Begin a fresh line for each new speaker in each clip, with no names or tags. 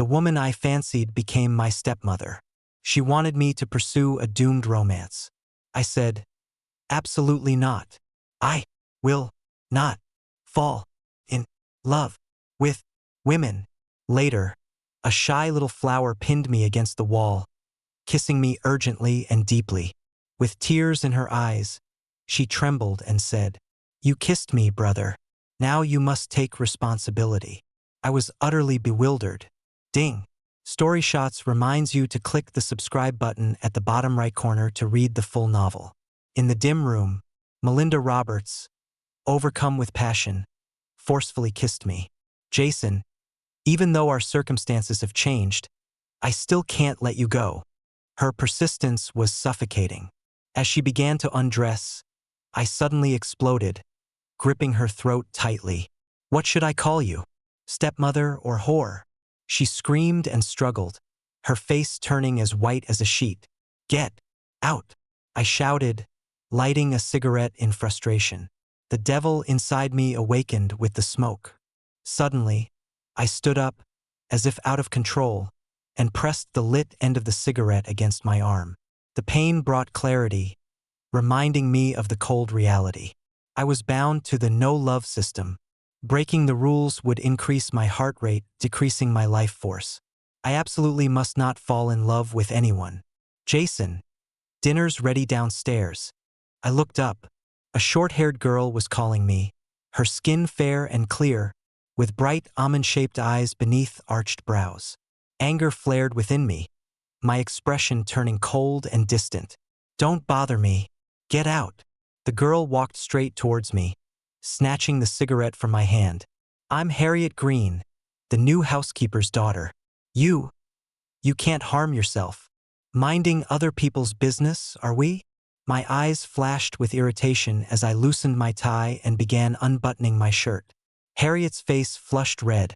The woman I fancied became my stepmother. She wanted me to pursue a doomed romance. I said, absolutely not. I will not fall in love with women. Later, a shy little flower pinned me against the wall, kissing me urgently and deeply. With tears in her eyes, she trembled and said, "You kissed me, brother. Now you must take responsibility." I was utterly bewildered. Ding! Story Shots reminds you to click the subscribe button at the bottom right corner to read the full novel. In the dim room, Melinda Roberts, overcome with passion, forcefully kissed me. Jason, even though our circumstances have changed, I still can't let you go. Her persistence was suffocating. As she began to undress, I suddenly exploded, gripping her throat tightly. "What should I call you? Stepmother or whore?" She screamed and struggled, her face turning as white as a sheet. "Get out!" I shouted, lighting a cigarette in frustration. The devil inside me awakened with the smoke. Suddenly, I stood up, as if out of control, and pressed the lit end of the cigarette against my arm. The pain brought clarity, reminding me of the cold reality. I was bound to the no-love system. Breaking the rules would increase my heart rate, decreasing my life force. I absolutely must not fall in love with anyone. "Jason, dinner's ready downstairs." I looked up. A short-haired girl was calling me, her skin fair and clear, with bright almond-shaped eyes beneath arched brows. Anger flared within me, my expression turning cold and distant. "Don't bother me. Get out." The girl walked straight towards me, snatching the cigarette from my hand. "I'm Harriet Green, the new housekeeper's daughter. You can't harm yourself. Minding other people's business, are we?" My eyes flashed with irritation as I loosened my tie and began unbuttoning my shirt. Harriet's face flushed red,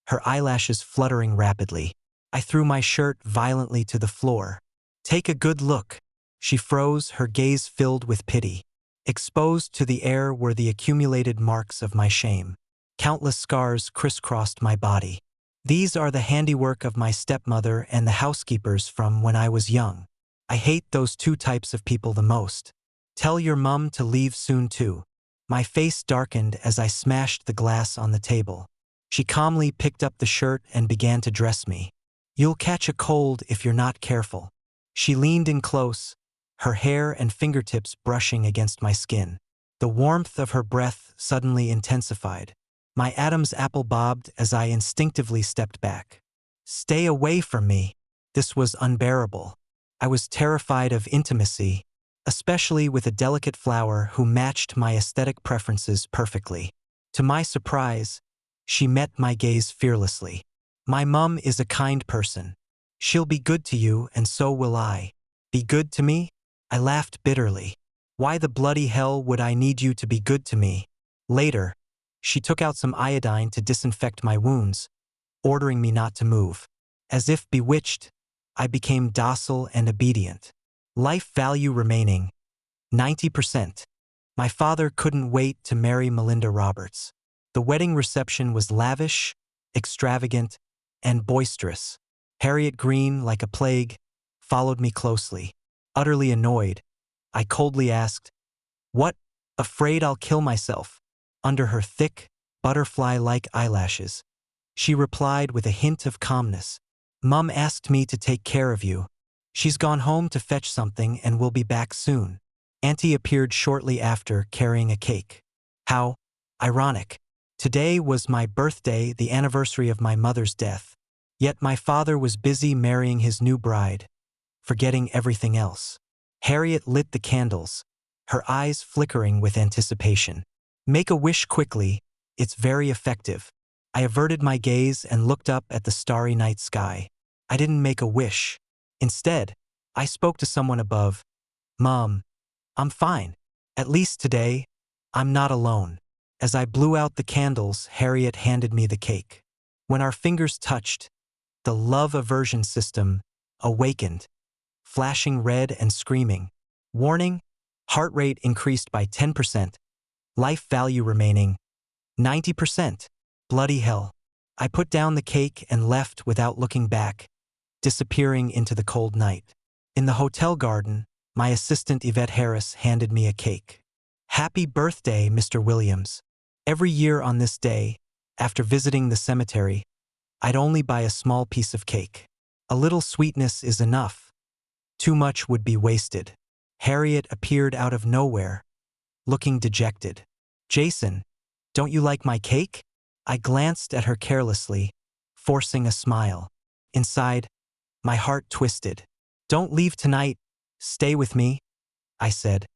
her eyelashes fluttering rapidly. I threw my shirt violently to the floor. "Take a good look." She froze, her gaze filled with pity. Exposed to the air were the accumulated marks of my shame. Countless scars crisscrossed my body. "These are the handiwork of my stepmother and the housekeepers from when I was young. I hate those two types of people the most. Tell your mum to leave soon too." My face darkened as I smashed the glass on the table. She calmly picked up the shirt and began to dress me. "You'll catch a cold if you're not careful." She leaned in close, her hair and fingertips brushing against my skin. The warmth of her breath suddenly intensified. My Adam's apple bobbed as I instinctively stepped back. "Stay away from me." This was unbearable. I was terrified of intimacy, especially with a delicate flower who matched my aesthetic preferences perfectly. To my surprise, she met my gaze fearlessly. "My mum is a kind person. She'll be good to you and so will I." "Be good to me?" I laughed bitterly. "Why the bloody hell would I need you to be good to me?" Later, she took out some iodine to disinfect my wounds, ordering me not to move. As if bewitched, I became docile and obedient. Life value remaining, 90%. My father couldn't wait to marry Melinda Roberts. The wedding reception was lavish, extravagant, and boisterous. Harriet Green, like a plague, followed me closely. Utterly annoyed, I coldly asked, "What? Afraid I'll kill myself?" Under her thick, butterfly-like eyelashes, she replied with a hint of calmness, "Mum asked me to take care of you. She's gone home to fetch something and will be back soon." Auntie appeared shortly after, carrying a cake. How ironic. Today was my birthday, the anniversary of my mother's death. Yet my father was busy marrying his new bride, forgetting everything else. Harriet lit the candles, her eyes flickering with anticipation. "Make a wish quickly, it's very effective." I averted my gaze and looked up at the starry night sky. I didn't make a wish. Instead, I spoke to someone above. "Mom, I'm fine. At least today, I'm not alone." As I blew out the candles, Harriet handed me the cake. When our fingers touched, the love aversion system awakened, flashing red and screaming. Warning, heart rate increased by 10%, life value remaining 90%. Bloody hell. I put down the cake and left without looking back, disappearing into the cold night. In the hotel garden, my assistant Yvette Harris handed me a cake. "Happy birthday, Mr. Williams." Every year on this day, after visiting the cemetery, I'd only buy a small piece of cake. A little sweetness is enough. Too much would be wasted. Harriet appeared out of nowhere, looking dejected. "Jason, don't you like my cake?" I glanced at her carelessly, forcing a smile. Inside, my heart twisted. "Don't leave tonight. Stay with me," I said,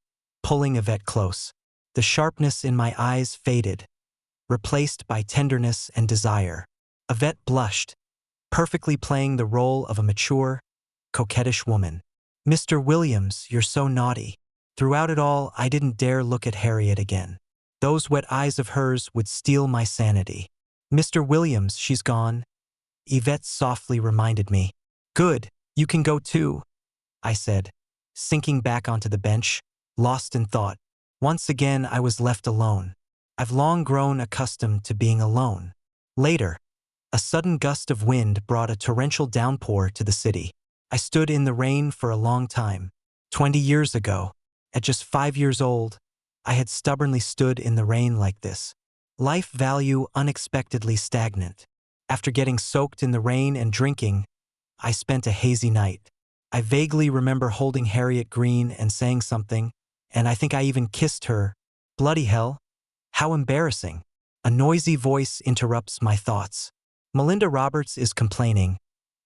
pulling Yvette close. The sharpness in my eyes faded, replaced by tenderness and desire. Yvette blushed, perfectly playing the role of a mature, coquettish woman. "Mr. Williams, you're so naughty." Throughout it all, I didn't dare look at Harriet again. Those wet eyes of hers would steal my sanity. "Mr. Williams, she's gone," Yvette softly reminded me. "Good, you can go too," I said, sinking back onto the bench, lost in thought. Once again, I was left alone. I've long grown accustomed to being alone. Later, a sudden gust of wind brought a torrential downpour to the city. I stood in the rain for a long time. 20 years ago, at just 5 years old, I had stubbornly stood in the rain like this. Life value unexpectedly stagnant. After getting soaked in the rain and drinking, I spent a hazy night. I vaguely remember holding Harriet Green and saying something, and I think I even kissed her. Bloody hell. How embarrassing. A noisy voice interrupts my thoughts. Melinda Roberts is complaining.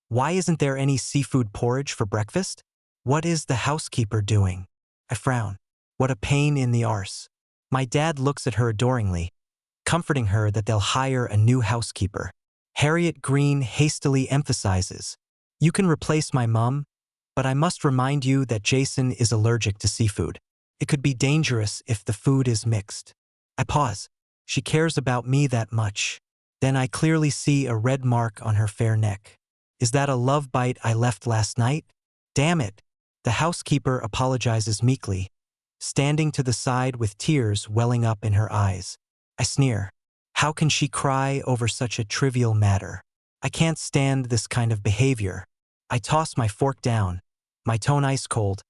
"Why isn't there any seafood porridge for breakfast? What is the housekeeper doing?" I frown. What a pain in the arse. My dad looks at her adoringly, comforting her that they'll hire a new housekeeper. Harriet Green hastily emphasizes, "You can replace my mum, but I must remind you that Jason is allergic to seafood. It could be dangerous if the food is mixed." I pause. She cares about me that much. Then I clearly see a red mark on her fair neck. Is that a love bite I left last night? Damn it. The housekeeper apologizes meekly, standing to the side with tears welling up in her eyes. I sneer. How can she cry over such a trivial matter? I can't stand this kind of behavior. I toss my fork down, my tone ice cold.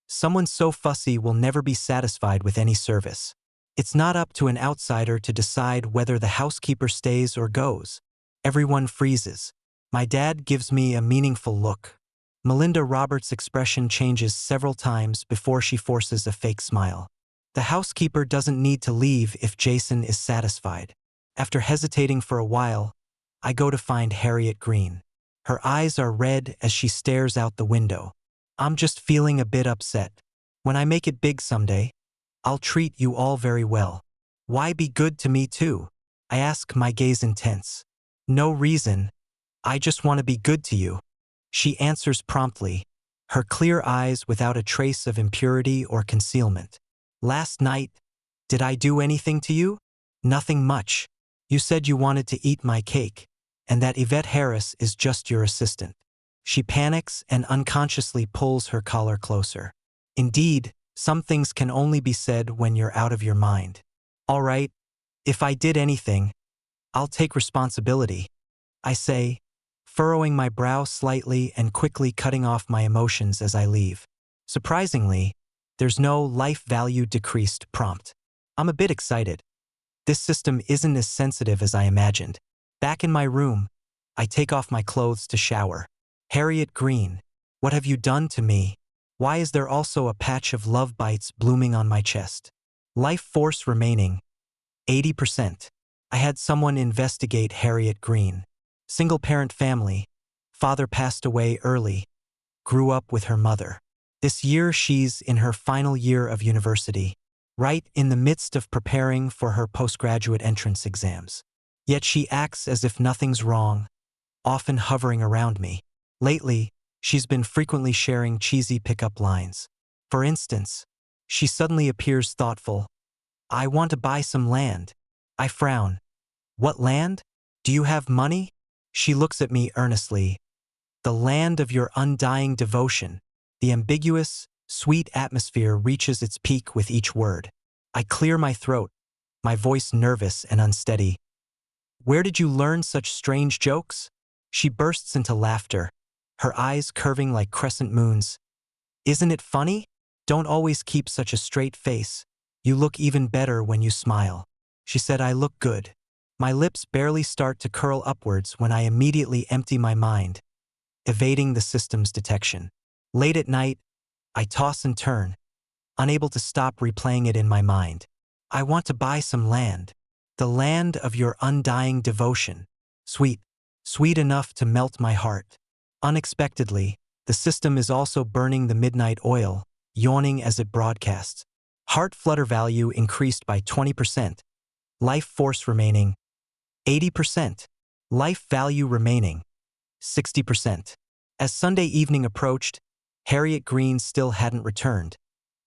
Someone so fussy will never be satisfied with any service. It's not up to an outsider to decide whether the housekeeper stays or goes. Everyone freezes. My dad gives me a meaningful look. Melinda Roberts' expression changes several times before she forces a fake smile. The housekeeper doesn't need to leave if Jason is satisfied. After hesitating for a while, I go to find Harriet Green. Her eyes are red as she stares out the window. "I'm just feeling a bit upset. When I make it big someday, I'll treat you all very well." "Why be good to me too?" I ask, my gaze intense. "No reason. I just want to be good to you." She answers promptly, her clear eyes without a trace of impurity or concealment. "Last night, did I do anything to you?" "Nothing much. You said you wanted to eat my cake, and that Yvette Harris is just your assistant." She panics and unconsciously pulls her collar closer. "Indeed, some things can only be said when you're out of your mind." "All right, if I did anything, I'll take responsibility," I say, furrowing my brow slightly and quickly cutting off my emotions as I leave. Surprisingly, there's no life value decreased prompt. I'm a bit excited. This system isn't as sensitive as I imagined. Back in my room, I take off my clothes to shower. "Harriet Green, what have you done to me? Why is there also a patch of love bites blooming on my chest?" Life force remaining, 80%. I had someone investigate Harriet Green. Single-parent family. Father passed away early. Grew up with her mother. This year she's in her final year of university, right in the midst of preparing for her postgraduate entrance exams. Yet she acts as if nothing's wrong, often hovering around me. Lately, she's been frequently sharing cheesy pickup lines. For instance, she suddenly appears thoughtful. "I want to buy some land." I frown. "What land? Do you have money?" She looks at me earnestly. "The land of your undying devotion." The ambiguous, sweet atmosphere reaches its peak with each word. I clear my throat, my voice nervous and unsteady. Where did you learn such strange jokes? She bursts into laughter, her eyes curving like crescent moons. Isn't it funny? Don't always keep such a straight face. You look even better when you smile. She said I look good. My lips barely start to curl upwards when I immediately empty my mind, evading the system's detection. Late at night, I toss and turn, unable to stop replaying it in my mind. I want to buy some land. The land of your undying devotion. Sweet, sweet enough to melt my heart. Unexpectedly, the system is also burning the midnight oil, yawning as it broadcasts. Heart flutter value increased by 20%. Life force remaining, 80%. Life value remaining, 60%. As Sunday evening approached, Harriet Green still hadn't returned,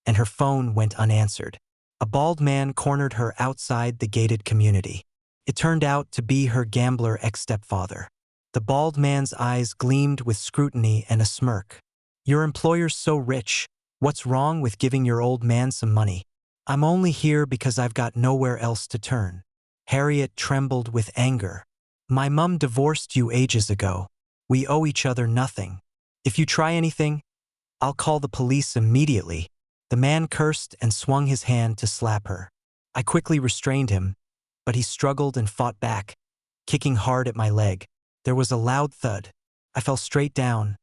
and her phone went unanswered. A bald man cornered her outside the gated community. It turned out to be her gambler ex-stepfather. The bald man's eyes gleamed with scrutiny and a smirk. Your employer's so rich. What's wrong with giving your old man some money? I'm only here because I've got nowhere else to turn. Harriet trembled with anger. My mum divorced you ages ago. We owe each other nothing. If you try anything, I'll call the police immediately. The man cursed and swung his hand to slap her. I quickly restrained him, but he struggled and fought back, kicking hard at my leg. There was a loud thud. I fell straight down,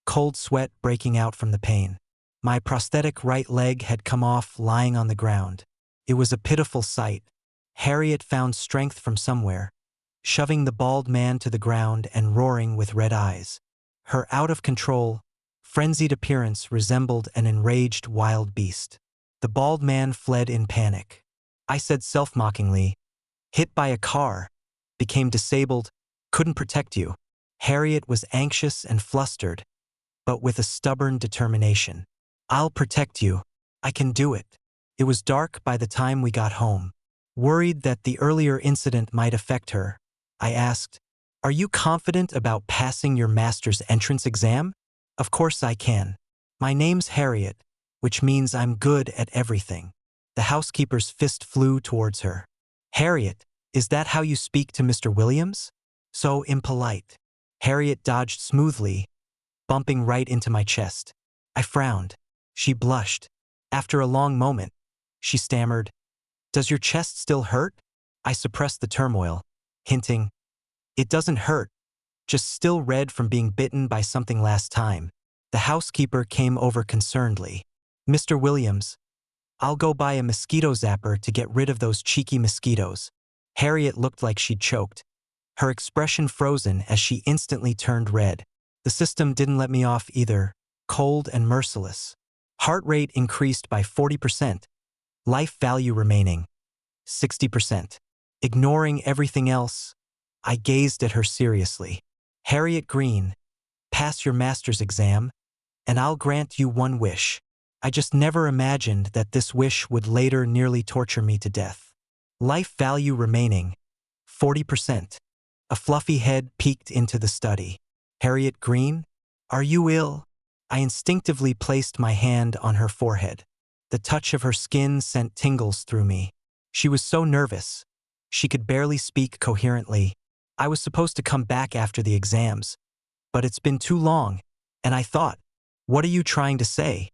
cold sweat breaking out from the pain. My prosthetic right leg had come off lying on the ground. It was a pitiful sight. Harriet found strength from somewhere, shoving the bald man to the ground and roaring with red eyes. Her out-of-control, frenzied appearance resembled an enraged wild beast. The bald man fled in panic. I said self-mockingly, hit by a car, became disabled, couldn't protect you. Harriet was anxious and flustered, but with a stubborn determination. I'll protect you. I can do it. It was dark by the time we got home. Worried that the earlier incident might affect her, I asked, are you confident about passing your master's entrance exam? Of course I can. My name's Harriet, which means I'm good at everything. The housekeeper's fist flew towards her. Harriet, is that how you speak to Mr. Williams? So impolite. Harriet dodged smoothly, bumping right into my chest. I frowned. She blushed. After a long moment, she stammered, does your chest still hurt? I suppressed the turmoil, hinting, it doesn't hurt, just still red from being bitten by something last time. The housekeeper came over concernedly. Mr. Williams, I'll go buy a mosquito zapper to get rid of those cheeky mosquitoes. Harriet looked like she'd choked, her expression frozen as she instantly turned red. The system didn't let me off either, cold and merciless. Heart rate increased by 40%. Life value remaining, 60%. Ignoring everything else, I gazed at her seriously. Harriet Green, pass your master's exam, and I'll grant you one wish. I just never imagined that this wish would later nearly torture me to death. Life value remaining, 40%. A fluffy head peeked into the study. Harriet Green, are you ill? I instinctively placed my hand on her forehead. The touch of her skin sent tingles through me. She was so nervous. She could barely speak coherently. I was supposed to come back after the exams, but it's been too long, and I thought, what are you trying to say?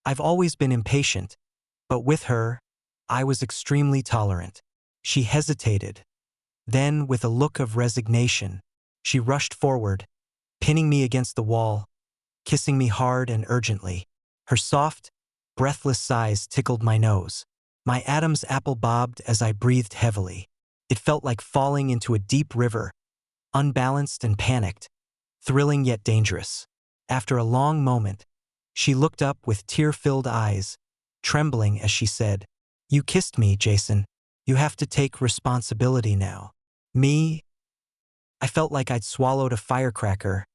I've always been impatient, but with her, I was extremely tolerant. She hesitated. Then, with a look of resignation, she rushed forward, pinning me against the wall, kissing me hard and urgently. Her soft, breathless sighs tickled my nose. My Adam's apple bobbed as I breathed heavily. It felt like falling into a deep river, unbalanced and panicked, thrilling yet dangerous. After a long moment, she looked up with tear-filled eyes, trembling as she said, you kissed me, Jason. You have to take responsibility now. Me? I felt like I'd swallowed a firecracker,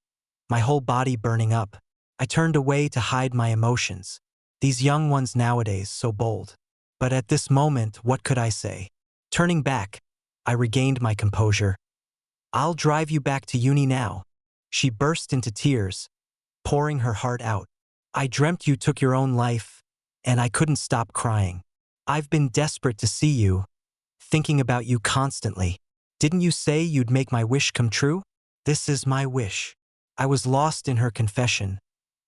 my whole body burning up. I turned away to hide my emotions. These young ones nowadays, so bold. But at this moment, what could I say? Turning back, I regained my composure. I'll drive you back to uni now. She burst into tears, pouring her heart out. I dreamt you took your own life, and I couldn't stop crying. I've been desperate to see you, thinking about you constantly. Didn't you say you'd make my wish come true? This is my wish. I was lost in her confession,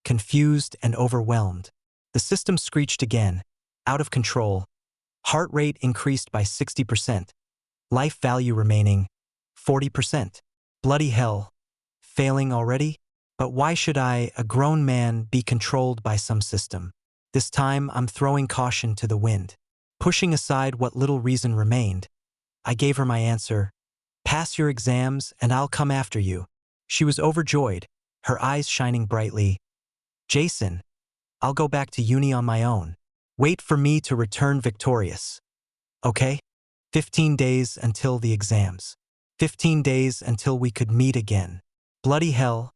confused and overwhelmed. The system screeched again, out of control. Heart rate increased by 60%. Life value remaining, 40%. Bloody hell. Failing already? But why should I, a grown man, be controlled by some system? This time I'm throwing caution to the wind. Pushing aside what little reason remained, I gave her my answer. Pass your exams and I'll come after you. She was overjoyed, her eyes shining brightly. Jason, I'll go back to uni on my own. Wait for me to return victorious. Okay? 15 days until the exams. 15 days until we could meet again. Bloody hell.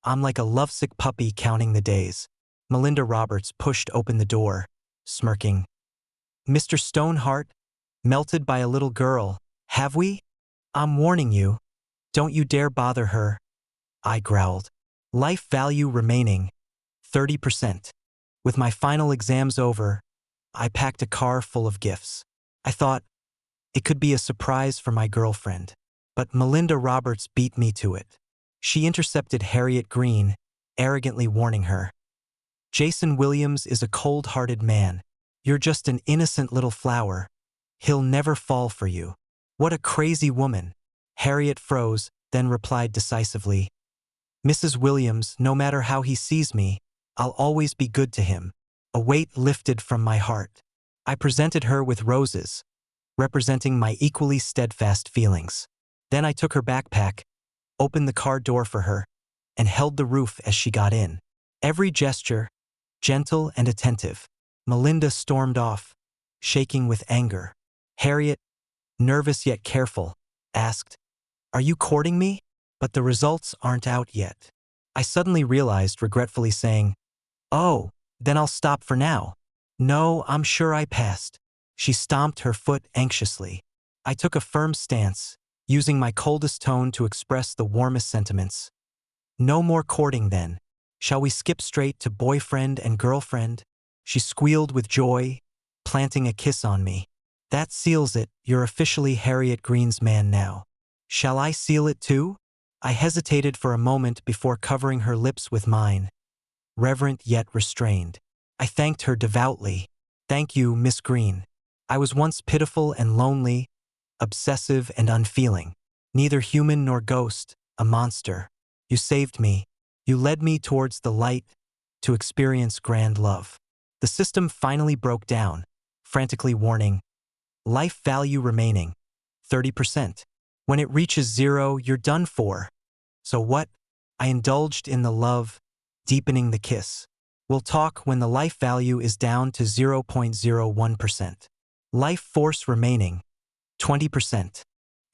I'm like a lovesick puppy counting the days. Melinda Roberts pushed open the door, smirking. Mr. Stoneheart, melted by a little girl, have we? I'm warning you. Don't you dare bother her. I growled. Life value remaining, 30%. With my final exams over, I packed a car full of gifts. I thought it could be a surprise for my girlfriend. But Melinda Roberts beat me to it. She intercepted Harriet Green, arrogantly warning her. Jason Williams is a cold-hearted man. You're just an innocent little flower. He'll never fall for you. What a crazy woman. Harriet froze, then replied decisively. Mrs. Williams, no matter how he sees me, I'll always be good to him. A weight lifted from my heart. I presented her with roses, representing my equally steadfast feelings. Then I took her backpack, opened the car door for her, and held the roof as she got in. Every gesture, gentle and attentive. Melinda stormed off, shaking with anger. Harriet, nervous yet careful, asked, Are you courting me? But the results aren't out yet. I suddenly realized, regretfully saying, Oh, then I'll stop for now. No, I'm sure I passed. She stomped her foot anxiously. I took a firm stance, using my coldest tone to express the warmest sentiments. No more courting then. Shall we skip straight to boyfriend and girlfriend? She squealed with joy, planting a kiss on me. That seals it, you're officially Harriet Green's man now. Shall I seal it too? I hesitated for a moment before covering her lips with mine, reverent yet restrained. I thanked her devoutly. Thank you, Miss Green. I was once pitiful and lonely, obsessive and unfeeling. Neither human nor ghost, a monster. You saved me. You led me towards the light to experience grand love. The system finally broke down, frantically warning, life value remaining, 30%. When it reaches 0, you're done for. So what? I indulged in the love, deepening the kiss. We'll talk when the life value is down to 0.01%. Life force remaining, 20%.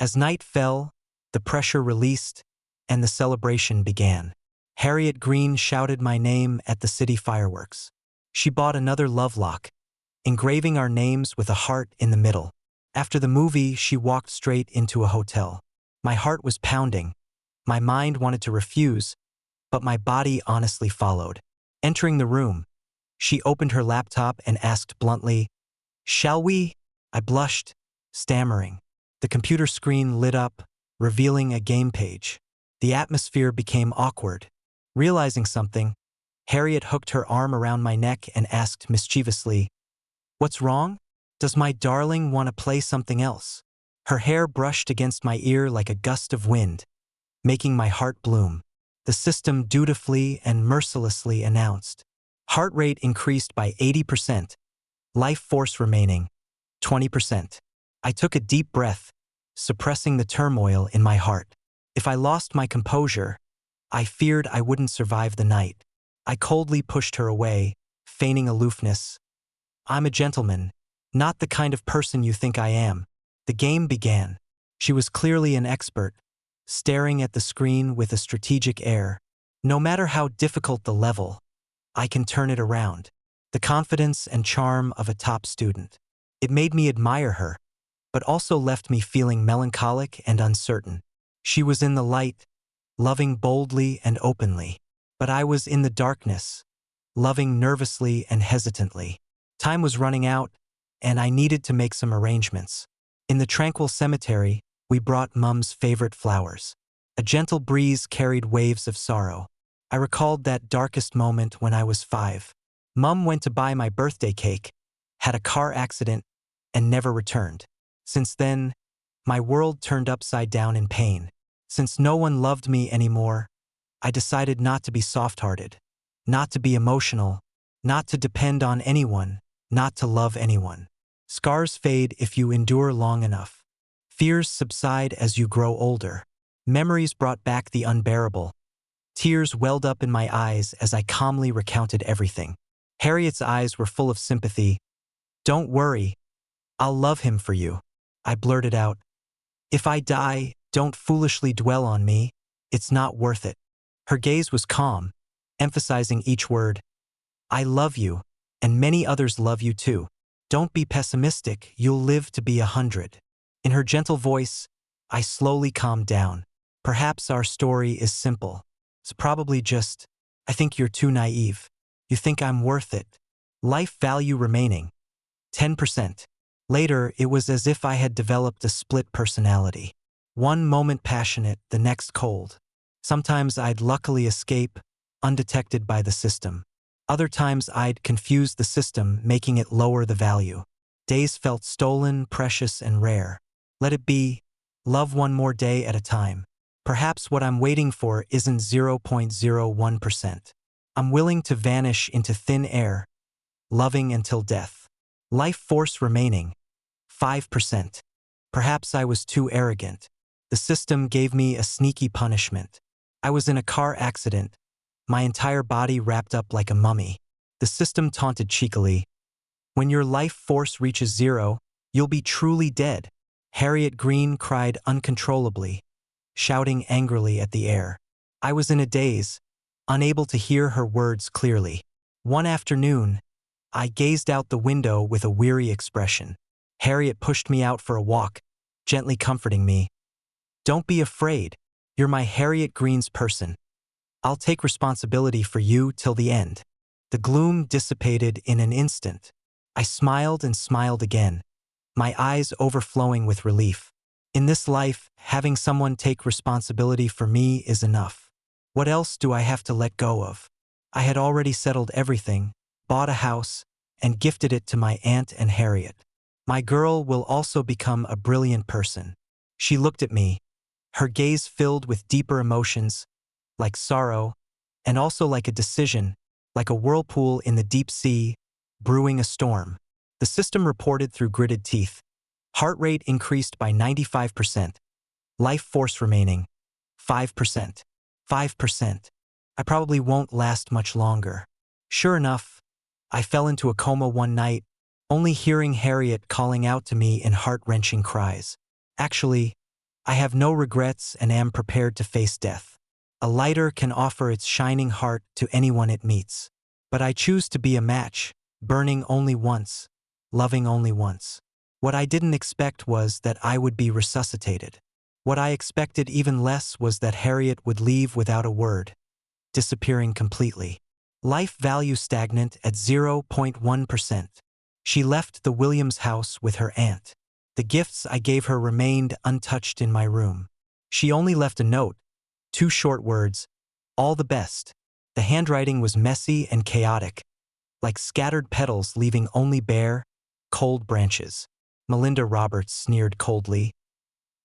As night fell, the pressure released, and the celebration began. Harriet Green shouted my name at the city fireworks. She bought another love lock, engraving our names with a heart in the middle. After the movie, she walked straight into a hotel. My heart was pounding. My mind wanted to refuse, but my body honestly followed. Entering the room, she opened her laptop and asked bluntly, Shall we? I blushed, stammering. The computer screen lit up, revealing a game page. The atmosphere became awkward. Realizing something, Harriet hooked her arm around my neck and asked mischievously, What's wrong? Does my darling want to play something else? Her hair brushed against my ear like a gust of wind, making my heart bloom. The system dutifully and mercilessly announced. Heart rate increased by 80%. Life force remaining, 20%. I took a deep breath, suppressing the turmoil in my heart. If I lost my composure, I feared I wouldn't survive the night. I coldly pushed her away, feigning aloofness. I'm a gentleman, not the kind of person you think I am. The game began. She was clearly an expert, staring at the screen with a strategic air. No matter how difficult the level, I can turn it around. The confidence and charm of a top student. It made me admire her, but also left me feeling melancholic and uncertain. She was in the light, loving boldly and openly. But I was in the darkness, loving nervously and hesitantly. Time was running out, and I needed to make some arrangements. In the tranquil cemetery, we brought Mum's favorite flowers. A gentle breeze carried waves of sorrow. I recalled that darkest moment when I was 5. Mum went to buy my birthday cake, had a car accident, and never returned. Since then, my world turned upside down in pain. Since no one loved me anymore, I decided not to be soft-hearted, not to be emotional, not to depend on anyone, not to love anyone. Scars fade if you endure long enough. Fears subside as you grow older. Memories brought back the unbearable. Tears welled up in my eyes as I calmly recounted everything. Harriet's eyes were full of sympathy. "Don't worry, I'll love him for you," I blurted out. "If I die, don't foolishly dwell on me. It's not worth it." Her gaze was calm, emphasizing each word. "I love you, and many others love you too. Don't be pessimistic, you'll live to be 100. In her gentle voice, I slowly calmed down. Perhaps our story is simple. It's probably just, I think you're too naive. You think I'm worth it. Life value remaining, 10%. Later, it was as if I had developed a split personality. One moment passionate, the next cold. Sometimes I'd luckily escape, undetected by the system. Other times I'd confuse the system, making it lower the value. Days felt stolen, precious, and rare. Let it be. Love one more day at a time. Perhaps what I'm waiting for isn't 0.01%. I'm willing to vanish into thin air, loving until death. Life force remaining, 5%. Perhaps I was too arrogant. The system gave me a sneaky punishment. I was in a car accident, my entire body wrapped up like a mummy. The system taunted cheekily. "When your life force reaches 0, you'll be truly dead." Harriet Green cried uncontrollably, shouting angrily at the air. I was in a daze, unable to hear her words clearly. One afternoon, I gazed out the window with a weary expression. Harriet pushed me out for a walk, gently comforting me. "Don't be afraid. You're my Harriet Green's person. I'll take responsibility for you till the end." The gloom dissipated in an instant. I smiled and smiled again, my eyes overflowing with relief. In this life, having someone take responsibility for me is enough. What else do I have to let go of? I had already settled everything, bought a house, and gifted it to my aunt and Harriet. My girl will also become a brilliant person. She looked at me, her gaze filled with deeper emotions, like sorrow, and also like a decision, like a whirlpool in the deep sea, brewing a storm. The system reported through gritted teeth. Heart rate increased by 95%. Life force remaining, 5%. 5%. I probably won't last much longer. Sure enough, I fell into a coma one night, only hearing Harriet calling out to me in heart-wrenching cries. Actually, I have no regrets and am prepared to face death. A lighter can offer its shining heart to anyone it meets. But I choose to be a match, burning only once, loving only once. What I didn't expect was that I would be resuscitated. What I expected even less was that Harriet would leave without a word, disappearing completely. Life value stagnant at 0.1%. She left the Williams house with her aunt. The gifts I gave her remained untouched in my room. She only left a note, 2 short words, "All the best." The handwriting was messy and chaotic, like scattered petals leaving only bare, cold branches. Melinda Roberts sneered coldly.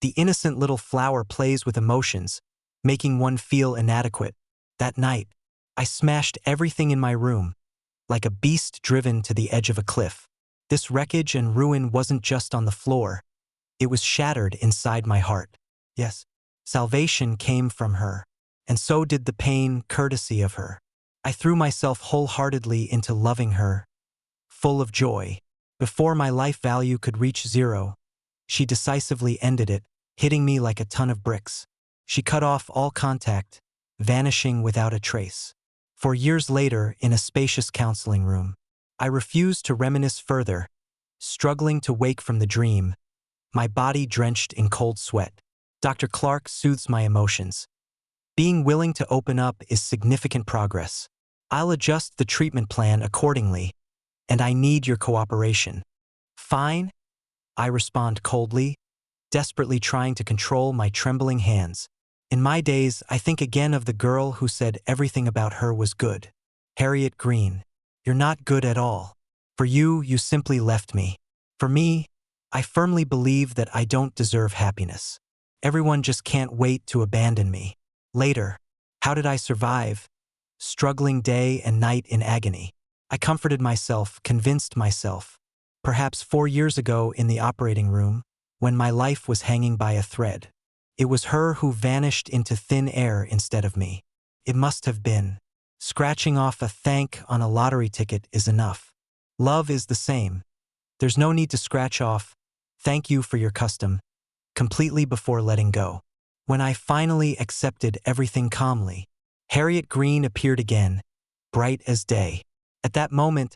The innocent little flower plays with emotions, making one feel inadequate. That night, I smashed everything in my room, like a beast driven to the edge of a cliff. This wreckage and ruin wasn't just on the floor, it was shattered inside my heart. Yes, salvation came from her, and so did the pain courtesy of her. I threw myself wholeheartedly into loving her, full of joy. Before my life value could reach 0, she decisively ended it, hitting me like a ton of bricks. She cut off all contact, vanishing without a trace. For years later, in a spacious counseling room, I refused to reminisce further, struggling to wake from the dream, my body drenched in cold sweat. Dr. Clark soothes my emotions. Being willing to open up is significant progress. I'll adjust the treatment plan accordingly, and I need your cooperation. Fine, I respond coldly. desperately trying to control my trembling hands. In my days, I think again of the girl who said everything about her was good. Harriet Green, you're not good at all. For you, you simply left me. For me, I firmly believe that I don't deserve happiness. Everyone just can't wait to abandon me. Later, how did I survive? Struggling day and night in agony. I comforted myself, convinced myself. Perhaps 4 years ago in the operating room, when my life was hanging by a thread. It was her who vanished into thin air instead of me. It must have been. Scratching off a thank on a lottery ticket is enough. Love is the same. There's no need to scratch off, thank you for your custom, completely before letting go. When I finally accepted everything calmly, Harriet Green appeared again, bright as day. At that moment,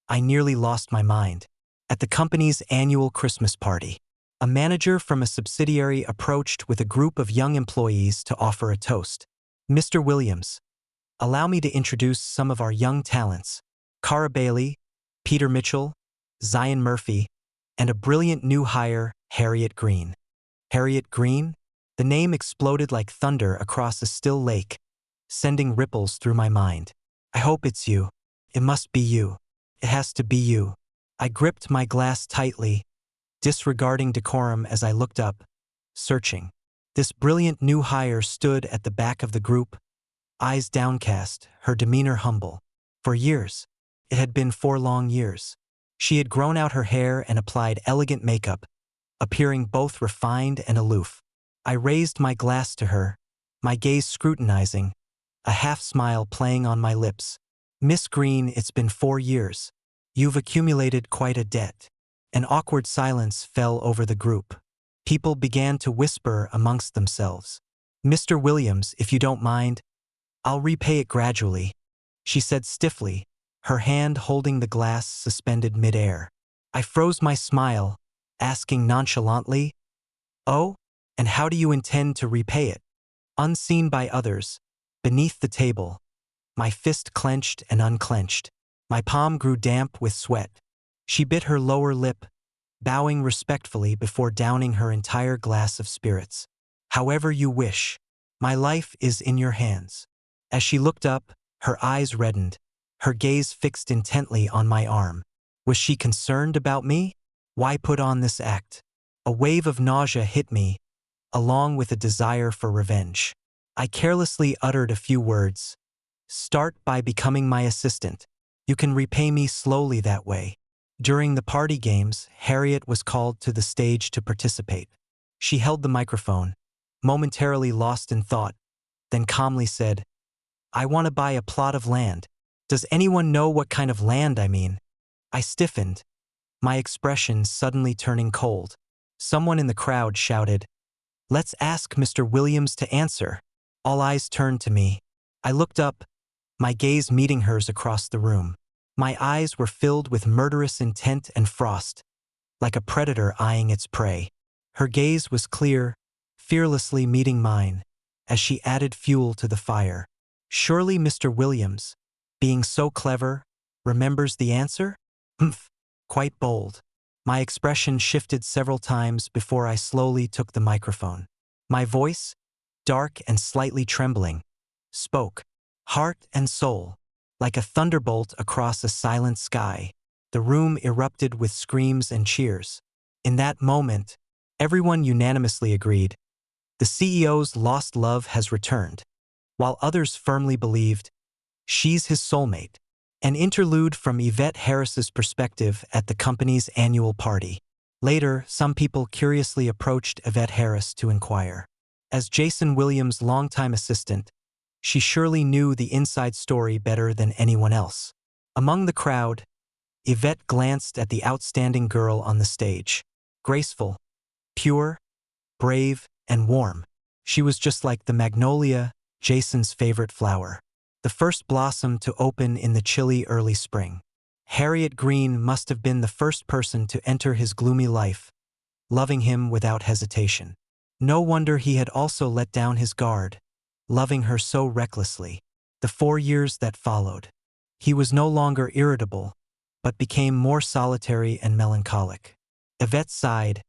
I nearly lost my mind. At the company's annual Christmas party, a manager from a subsidiary approached with a group of young employees to offer a toast. Mr. Williams, allow me to introduce some of our young talents. Cara Bailey, Peter Mitchell, Zion Murphy, and a brilliant new hire, Harriet Green. Harriet Green? The name exploded like thunder across a still lake, sending ripples through my mind. I hope it's you. It must be you. It has to be you. I gripped my glass tightly, disregarding decorum as I looked up, searching. This brilliant new hire stood at the back of the group, eyes downcast, her demeanor humble. For years, it had been 4 long years, she had grown out her hair and applied elegant makeup, appearing both refined and aloof. I raised my glass to her, my gaze scrutinizing, a half-smile playing on my lips. Miss Green, it's been 4 years. You've accumulated quite a debt. An awkward silence fell over the group. People began to whisper amongst themselves. Mr. Williams, if you don't mind, I'll repay it gradually, she said stiffly, her hand holding the glass suspended mid-air. I froze my smile, asking nonchalantly, "Oh, and how do you intend to repay it?" Unseen by others, beneath the table, my fist clenched and unclenched. My palm grew damp with sweat. She bit her lower lip, bowing respectfully before downing her entire glass of spirits. However you wish. My life is in your hands. As she looked up, her eyes reddened, her gaze fixed intently on my arm. Was she concerned about me? Why put on this act? A wave of nausea hit me, along with a desire for revenge. I carelessly uttered a few words. Start by becoming my assistant. You can repay me slowly that way. During the party games, Harriet was called to the stage to participate. She held the microphone, momentarily lost in thought, then calmly said, I want to buy a plot of land. Does anyone know what kind of land I mean? I stiffened, my expression suddenly turning cold. Someone in the crowd shouted, Let's ask Mr. Williams to answer. All eyes turned to me. I looked up, my gaze meeting hers across the room. My eyes were filled with murderous intent and frost, like a predator eyeing its prey. Her gaze was clear, fearlessly meeting mine, as she added fuel to the fire. Surely Mr. Williams, being so clever, remembers the answer? Humph, quite bold. My expression shifted several times before I slowly took the microphone. My voice, dark and slightly trembling, spoke, heart and soul. Like a thunderbolt across a silent sky, the room erupted with screams and cheers. In that moment, everyone unanimously agreed, the CEO's lost love has returned, while others firmly believed, she's his soulmate. An interlude from Yvette Harris's perspective at the company's annual party. Later, some people curiously approached Yvette Harris to inquire. As Jason Williams' longtime assistant, she surely knew the inside story better than anyone else. Among the crowd, Yvette glanced at the outstanding girl on the stage. Graceful, pure, brave, and warm. She was just like the magnolia, Jason's favorite flower. The first blossom to open in the chilly early spring. Harriet Green must have been the first person to enter his gloomy life, loving him without hesitation. No wonder he had also let down his guard, loving her so recklessly. The 4 years that followed, he was no longer irritable, but became more solitary and melancholic. Yvette sighed,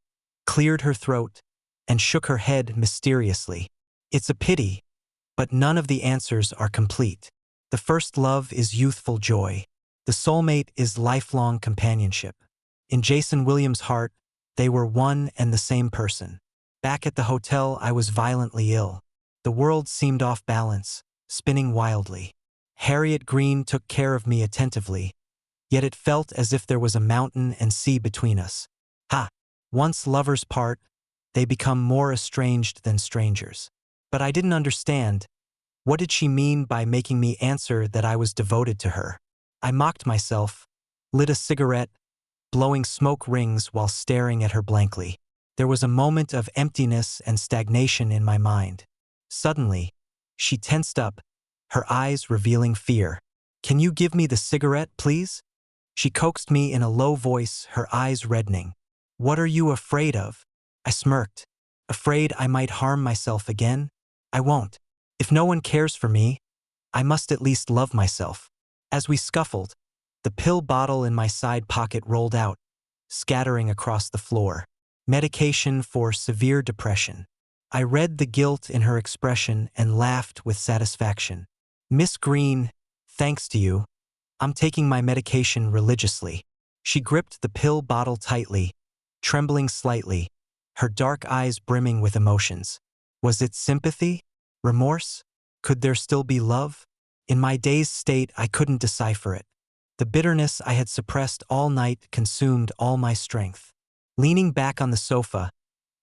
cleared her throat, and shook her head mysteriously. It's a pity, but none of the answers are complete. The first love is youthful joy. The soulmate is lifelong companionship. In Jason Williams' heart, they were one and the same person. Back at the hotel, I was violently ill. The world seemed off balance, spinning wildly. Harriet Green took care of me attentively, yet it felt as if there was a mountain and sea between us. Ha! Once lovers part, they become more estranged than strangers. But I didn't understand. What did she mean by making me answer that I was devoted to her? I mocked myself, lit a cigarette, blowing smoke rings while staring at her blankly. There was a moment of emptiness and stagnation in my mind. Suddenly, she tensed up, her eyes revealing fear. "Can you give me the cigarette, please?" She coaxed me in a low voice, her eyes reddening. "What are you afraid of?" I smirked. "Afraid I might harm myself again? I won't. If no one cares for me, I must at least love myself." As we scuffled, the pill bottle in my side pocket rolled out, scattering across the floor. Medication for severe depression. I read the guilt in her expression and laughed with satisfaction. "Miss Green, thanks to you, I'm taking my medication religiously." She gripped the pill bottle tightly, trembling slightly, her dark eyes brimming with emotions. Was it sympathy? Remorse? Could there still be love? In my dazed state, I couldn't decipher it. The bitterness I had suppressed all night consumed all my strength. Leaning back on the sofa,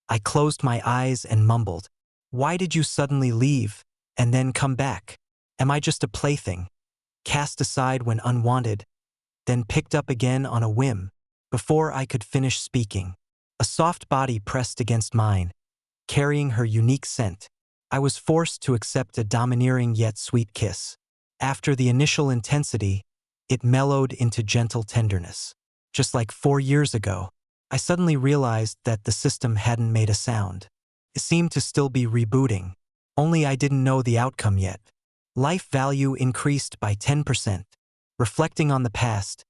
I closed my eyes and mumbled, "Why did you suddenly leave, and then come back? Am I just a plaything, cast aside when unwanted, then picked up again on a whim?" Before I could finish speaking, a soft body pressed against mine, carrying her unique scent. I was forced to accept a domineering yet sweet kiss. After the initial intensity, it mellowed into gentle tenderness. Just like 4 years ago, I suddenly realized that the system hadn't made a sound. It seemed to still be rebooting, only I didn't know the outcome yet. Life value increased by 10%. Reflecting on the past,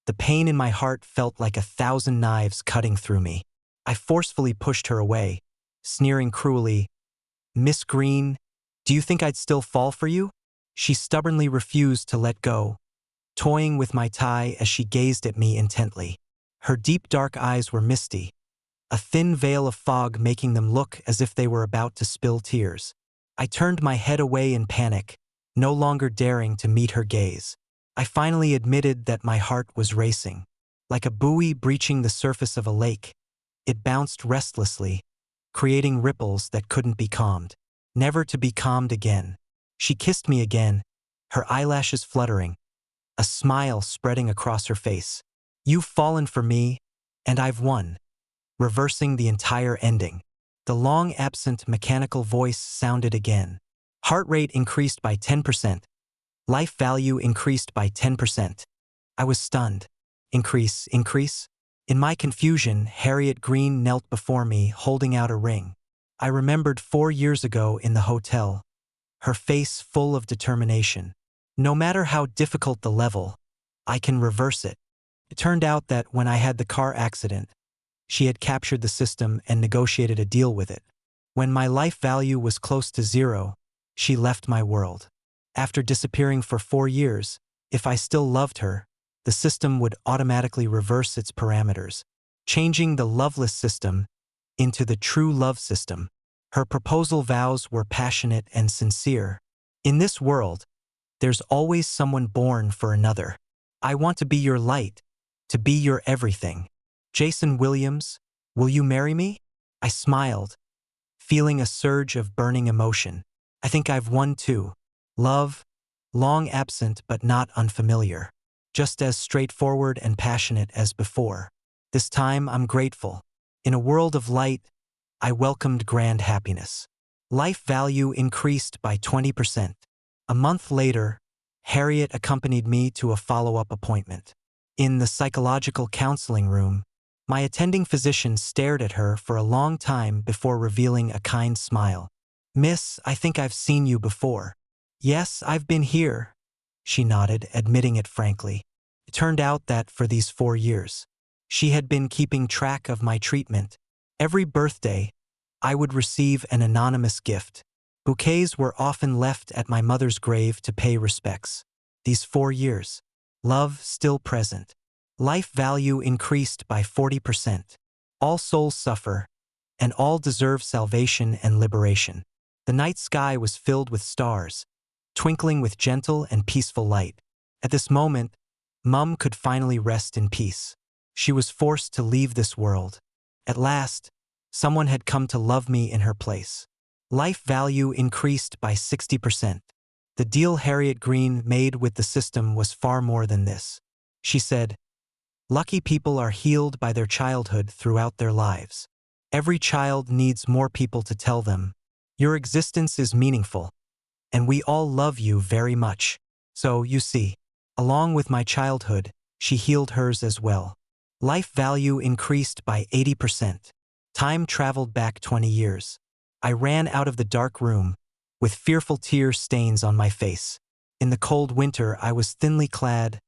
the pain in my heart felt like 1,000 knives cutting through me. I forcefully pushed her away, sneering cruelly, "Miss Green, do you think I'd still fall for you?" She stubbornly refused to let go, toying with my tie as she gazed at me intently. Her deep dark eyes were misty, a thin veil of fog making them look as if they were about to spill tears. I turned my head away in panic, no longer daring to meet her gaze. I finally admitted that my heart was racing. Like a buoy breaching the surface of a lake, it bounced restlessly, creating ripples that couldn't be calmed, never to be calmed again. She kissed me again, her eyelashes fluttering, a smile spreading across her face. "You've fallen for me, and I've won," reversing the entire ending. The long-absent mechanical voice sounded again. Heart rate increased by 10%. Life value increased by 10%. I was stunned. Increase, increase? In my confusion, Harriet Green knelt before me, holding out a ring. I remembered 4 years ago in the hotel, her face full of determination. No matter how difficult the level, I can reverse it. It turned out that when I had the car accident, she had captured the system and negotiated a deal with it. When my life value was close to zero, she left my world. After disappearing for 4 years, if I still loved her, the system would automatically reverse its parameters, changing the loveless system into the true love system. Her proposal vows were passionate and sincere. "In this world, there's always someone born for another. I want to be your light, to be your everything. Jason Williams, will you marry me?" I smiled, feeling a surge of burning emotion. I think I've won too. Love, long absent but not unfamiliar. Just as straightforward and passionate as before. This time I'm grateful. In a world of light, I welcomed grand happiness. Life value increased by 20%. A month later, Harriet accompanied me to a follow-up appointment. In the psychological counseling room, my attending physician stared at her for a long time before revealing a kind smile. "Miss, I think I've seen you before." "Yes, I've been here," she nodded, admitting it frankly. It turned out that for these 4 years, she had been keeping track of my treatment. Every birthday, I would receive an anonymous gift. Bouquets were often left at my mother's grave to pay respects. These 4 years. Love still present. Life value increased by 40%. All souls suffer, and all deserve salvation and liberation. The night sky was filled with stars, twinkling with gentle and peaceful light. At this moment, Mum could finally rest in peace. She was forced to leave this world. At last, someone had come to love me in her place. Life value increased by 60%. The deal Harriet Green made with the system was far more than this. She said, "Lucky people are healed by their childhood throughout their lives. Every child needs more people to tell them, your existence is meaningful, and we all love you very much." So, you see, along with my childhood, she healed hers as well. Life value increased by 80%. Time traveled back 20 years. I ran out of the dark room, with fearful tear stains on my face. In the cold winter, I was thinly clad,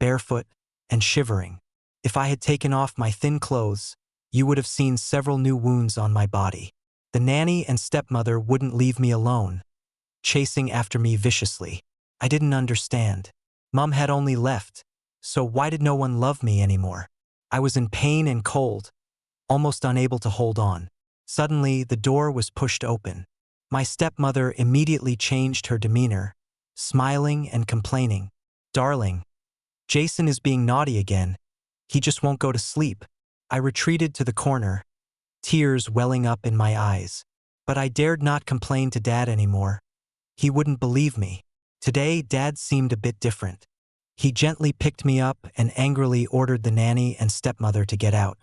barefoot, and shivering. If I had taken off my thin clothes, you would have seen several new wounds on my body. The nanny and stepmother wouldn't leave me alone, chasing after me viciously. I didn't understand. Mum had only left, so why did no one love me anymore? I was in pain and cold, almost unable to hold on. Suddenly, the door was pushed open. My stepmother immediately changed her demeanor, smiling and complaining. "Darling, Jason is being naughty again. He just won't go to sleep." I retreated to the corner, tears welling up in my eyes. But I dared not complain to Dad anymore. He wouldn't believe me. Today, Dad seemed a bit different. He gently picked me up and angrily ordered the nanny and stepmother to get out.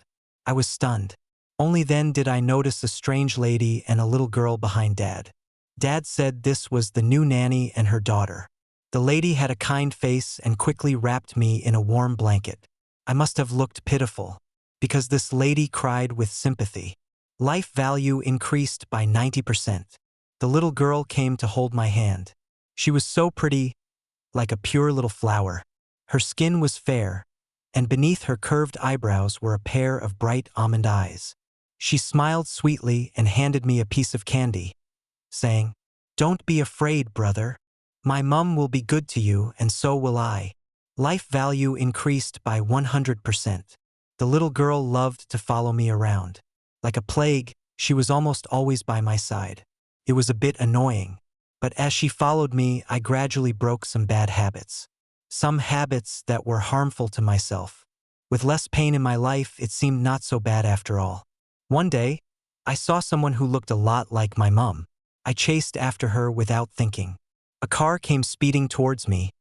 I was stunned. Only then did I notice a strange lady and a little girl behind Dad. Dad said this was the new nanny and her daughter. The lady had a kind face and quickly wrapped me in a warm blanket. I must have looked pitiful, because this lady cried with sympathy. Life value increased by 90%. The little girl came to hold my hand. She was so pretty, like a pure little flower. Her skin was fair, and beneath her curved eyebrows were a pair of bright almond eyes. She smiled sweetly and handed me a piece of candy, saying, "Don't be afraid, brother. My mum will be good to you, and so will I." Life value increased by 100%. The little girl loved to follow me around. Like a plague, she was almost always by my side. It was a bit annoying, but as she followed me, I gradually broke some bad habits. Some habits that were harmful to myself. With less pain in my life, it seemed not so bad after all. One day, I saw someone who looked a lot like my mum. I chased after her without thinking. A car came speeding towards me,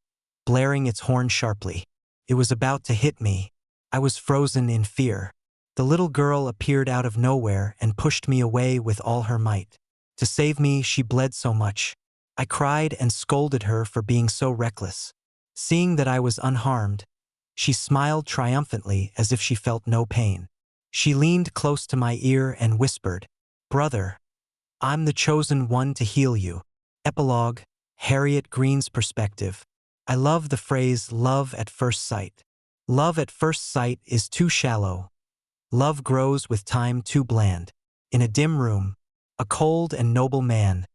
blaring its horn sharply. It was about to hit me. I was frozen in fear. The little girl appeared out of nowhere and pushed me away with all her might. To save me, she bled so much. I cried and scolded her for being so reckless. Seeing that I was unharmed, she smiled triumphantly as if she felt no pain. She leaned close to my ear and whispered, "Brother, I'm the chosen one to heal you." Epilogue, Harriet Green's perspective. I love the phrase love at first sight. Love at first sight is too shallow. Love grows with time too bland. In a dim room, a cold and noble man,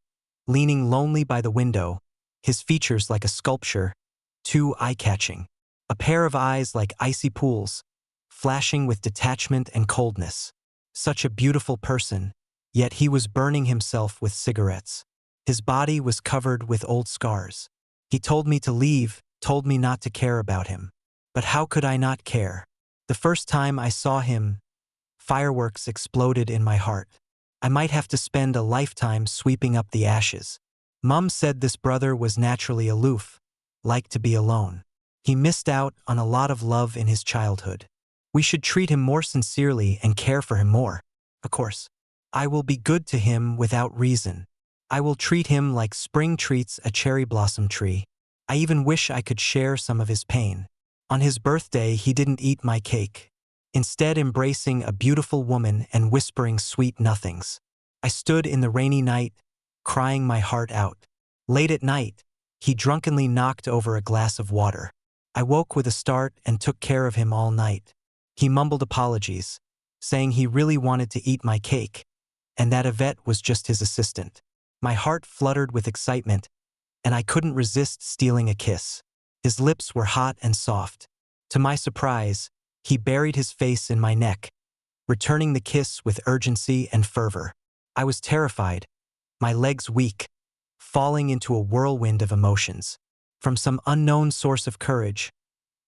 leaning lonely by the window, his features like a sculpture, too eye-catching. A pair of eyes like icy pools, flashing with detachment and coldness. Such a beautiful person, yet he was burning himself with cigarettes. His body was covered with old scars. He told me to leave, told me not to care about him. But how could I not care? The first time I saw him, fireworks exploded in my heart. I might have to spend a lifetime sweeping up the ashes. Mum said this brother was naturally aloof, liked to be alone. He missed out on a lot of love in his childhood. We should treat him more sincerely and care for him more. Of course, I will be good to him without reason. I will treat him like spring treats a cherry blossom tree. I even wish I could share some of his pain. On his birthday, he didn't eat my cake, instead embracing a beautiful woman and whispering sweet nothings. I stood in the rainy night, crying my heart out. Late at night, he drunkenly knocked over a glass of water. I woke with a start and took care of him all night. He mumbled apologies, saying he really wanted to eat my cake, and that Yvette was just his assistant. My heart fluttered with excitement, and I couldn't resist stealing a kiss. His lips were hot and soft. To my surprise, he buried his face in my neck, returning the kiss with urgency and fervor. I was terrified, my legs weak, falling into a whirlwind of emotions. From some unknown source of courage,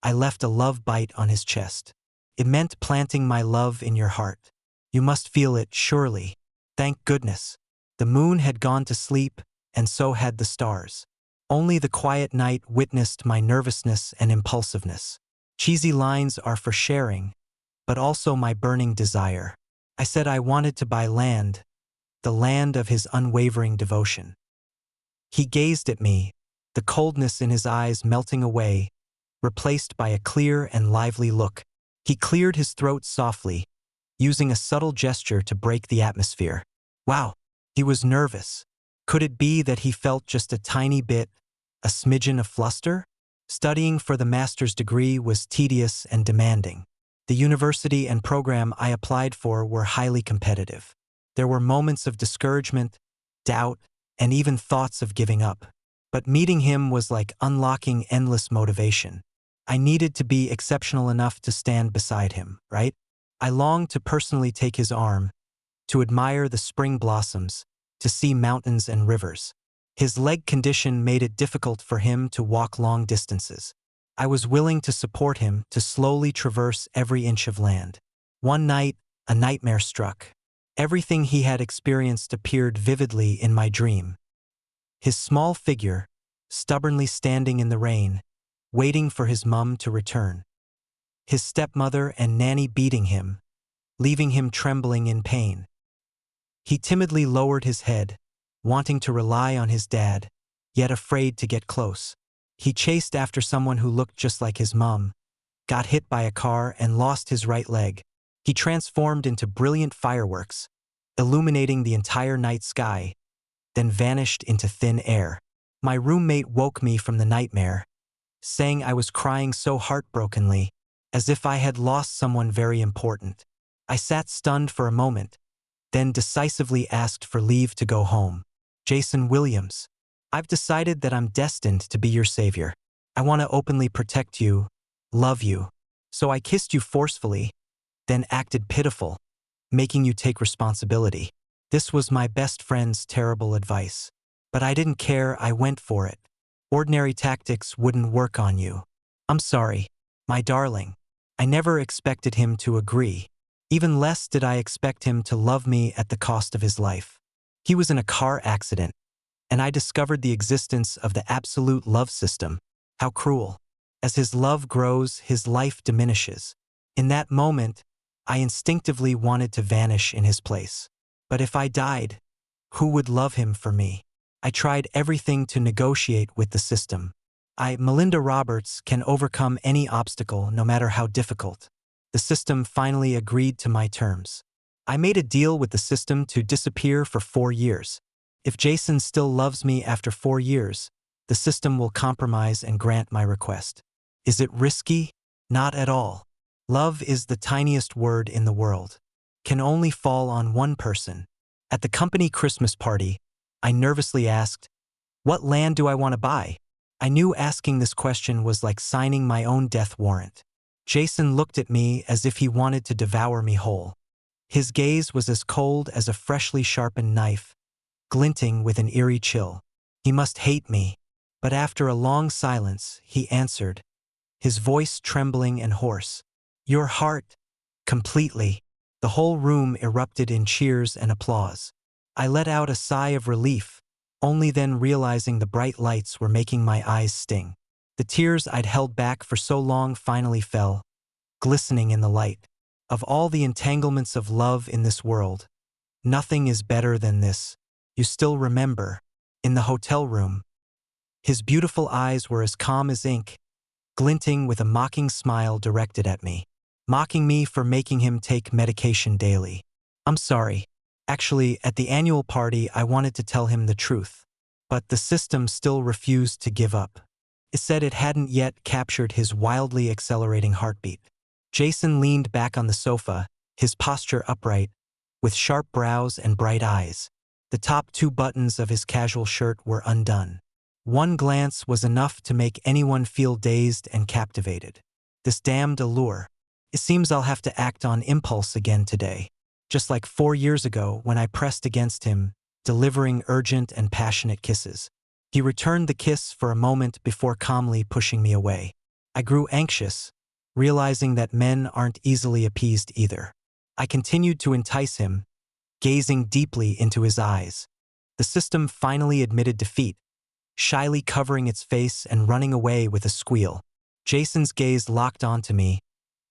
I left a love bite on his chest. It meant planting my love in your heart. You must feel it, surely. Thank goodness. The moon had gone to sleep, and so had the stars. Only the quiet night witnessed my nervousness and impulsiveness. Cheesy lines are for sharing, but also my burning desire. I said I wanted to buy land, the land of his unwavering devotion. He gazed at me, the coldness in his eyes melting away, replaced by a clear and lively look. He cleared his throat softly, using a subtle gesture to break the atmosphere. Wow, he was nervous. Could it be that he felt just a tiny bit, a smidgen of fluster? Studying for the master's degree was tedious and demanding. The university and program I applied for were highly competitive. There were moments of discouragement, doubt, and even thoughts of giving up. But meeting him was like unlocking endless motivation. I needed to be exceptional enough to stand beside him, right? I longed to personally take his arm, to admire the spring blossoms, to see mountains and rivers. His leg condition made it difficult for him to walk long distances. I was willing to support him to slowly traverse every inch of land. One night, a nightmare struck. Everything he had experienced appeared vividly in my dream. His small figure, stubbornly standing in the rain, waiting for his mum to return. His stepmother and nanny beating him, leaving him trembling in pain. He timidly lowered his head, wanting to rely on his dad, yet afraid to get close. He chased after someone who looked just like his mum, got hit by a car and lost his right leg. He transformed into brilliant fireworks, illuminating the entire night sky, then vanished into thin air. My roommate woke me from the nightmare, saying I was crying so heartbrokenly, as if I had lost someone very important. I sat stunned for a moment, then decisively asked for leave to go home. Jason Williams, I've decided that I'm destined to be your savior. I want to openly protect you, love you. So I kissed you forcefully, then acted pitiful, making you take responsibility. This was my best friend's terrible advice. But I didn't care, I went for it. Ordinary tactics wouldn't work on you. I'm sorry, my darling. I never expected him to agree. Even less did I expect him to love me at the cost of his life. He was in a car accident, and I discovered the existence of the absolute love system. How cruel. As his love grows, his life diminishes. In that moment, I instinctively wanted to vanish in his place. But if I died, who would love him for me? I tried everything to negotiate with the system. Melinda Roberts, can overcome any obstacle, no matter how difficult. The system finally agreed to my terms. I made a deal with the system to disappear for 4 years. If Jason still loves me after 4 years, the system will compromise and grant my request. Is it risky? Not at all. Love is the tiniest word in the world. Can only fall on one person. At the company Christmas party, I nervously asked, "What land do I want to buy?" I knew asking this question was like signing my own death warrant. Jason looked at me as if he wanted to devour me whole. His gaze was as cold as a freshly sharpened knife, glinting with an eerie chill. He must hate me. But after a long silence, he answered, his voice trembling and hoarse. "Your heart." Completely. The whole room erupted in cheers and applause. I let out a sigh of relief, only then realizing the bright lights were making my eyes sting. The tears I'd held back for so long finally fell, glistening in the light. Of all the entanglements of love in this world, nothing is better than this. You still remember, in the hotel room. His beautiful eyes were as calm as ink, glinting with a mocking smile directed at me. Mocking me for making him take medication daily. I'm sorry. Actually, at the annual party, I wanted to tell him the truth. But the system still refused to give up. It said it hadn't yet captured his wildly accelerating heartbeat. Jason leaned back on the sofa, his posture upright, with sharp brows and bright eyes. The top 2 buttons of his casual shirt were undone. One glance was enough to make anyone feel dazed and captivated. This damned allure. It seems I'll have to act on impulse again today. Just like 4 years ago when I pressed against him, delivering urgent and passionate kisses. He returned the kiss for a moment before calmly pushing me away. I grew anxious, realizing that men aren't easily appeased either. I continued to entice him, gazing deeply into his eyes. The system finally admitted defeat, shyly covering its face and running away with a squeal. Jason's gaze locked onto me,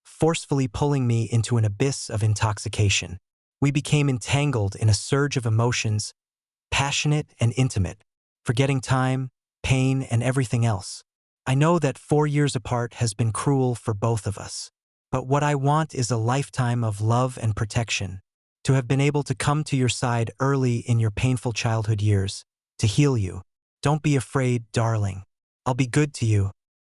forcefully pulling me into an abyss of intoxication. We became entangled in a surge of emotions, passionate and intimate, forgetting time, pain, and everything else. I know that 4 years apart has been cruel for both of us. But what I want is a lifetime of love and protection, to have been able to come to your side early in your painful childhood years, to heal you. Don't be afraid, darling. I'll be good to you,